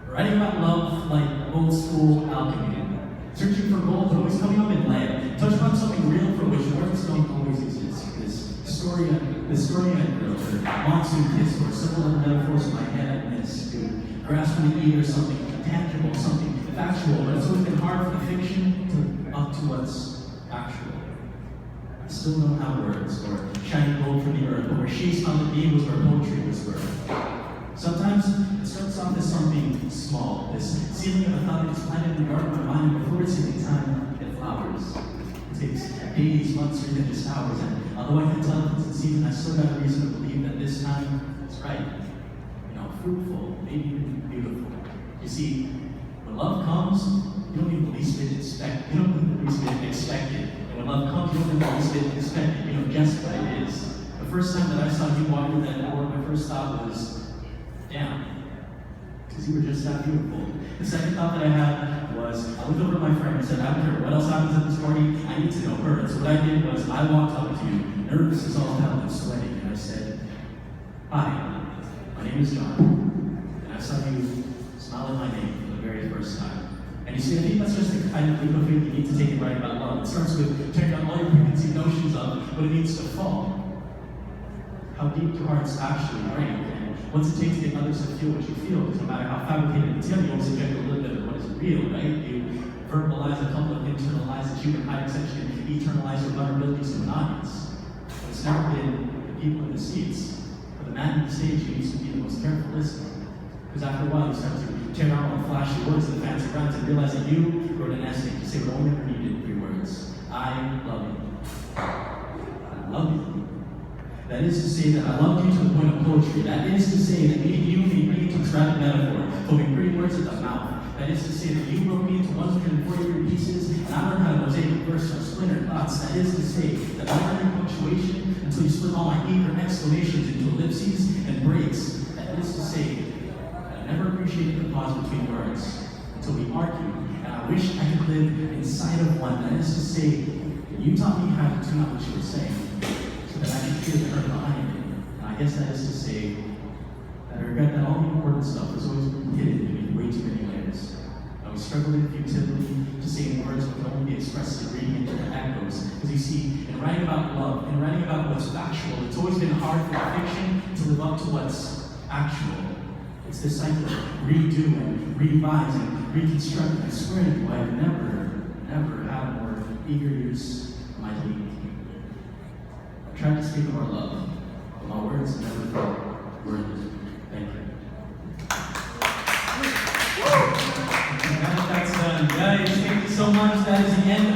Writing about love like old school alchemy. Searching for gold, but always coming up in lead. Touch upon something real for which words don't always exist. This story I wrote, or monsoon kiss, or simple little metaphors in my head I miss. To grasp from the either something tangible, something factual, but it's always been hard for the fiction to up to what's actual. I still don't have words, or shining gold from the earth, or where she's found the being was where poetry was birthed. Sometimes it starts off as something small, this seedling of a thought that is planted in the garden of my mind, and before it's any time, it flowers. It takes days, months, or even just hours, and although I can tell if it's in season, I still got a reason to believe that this time it's right. Fruitful, maybe even beautiful. You see, when love comes, you don't even the least bit expect it. And when love comes, you don't even the least bit expect it. You know just what it is. The first time that I saw you walk through that door, my first thought was, damn, because you were just that beautiful. The second thought that I had was, I looked over at my friend and said, I don't care what else happens at this party, I need to know her. And so what I did was, I walked up to you, nervous as all hell and sweating, and I said, hi, my name is John, and I saw you smile at my name for the very first time. And you see, I think that's just the kind of leap of faith you need to take in writing about love. It starts with tearing down all your preconceived notions of what it means to fall, how deep your hearts actually rank, and what's it take to get others to feel what you feel, because no matter how fabricated it's you always inject a little bit of what is real, right? You verbalize a couple of internal lies that you can hide, essentially eternalize your vulnerabilities to an audience. But it's never been the people in the seats. The man on the stage who needs to be the most careful listener. Because after a while, you start to tear out all the flashy words and fancy rhymes and realize that you wrote an essay to say what only ever needed 3 words. I love you. I love you. That is to say that I loved you to the point of poetry. That is to say that me and you made me into extravagant metaphor, putting pretty words at the mouth. That is to say that you broke me into 143 pieces, and I learned how to mosaic verse from splintered thoughts. That is to say that I learned punctuation until you split all my eager exclamations into ellipses and breaks. That is to say that I never appreciated the pause between words until we argued, and I wish I could live inside of one. That is to say that you taught me how to tune out what you were saying, so that I could hear the hurt behind it. And I guess that is to say that I regret that all the important stuff was always hidden beneath way too many layers. I was struggling with futility to say in words what could only be expressed in reading into the echoes. Because you see, in writing about love, in writing about what's factual, it's always been hard for fiction to live up to what's actual. It's this cycle of redo and revise and reconstruct. And I swear to you, I've never had more eager use of my deep. I've tried to speak of our love, but my words have never felt worthy. Thank you. That's done. Guys, thank you so much. That is the end of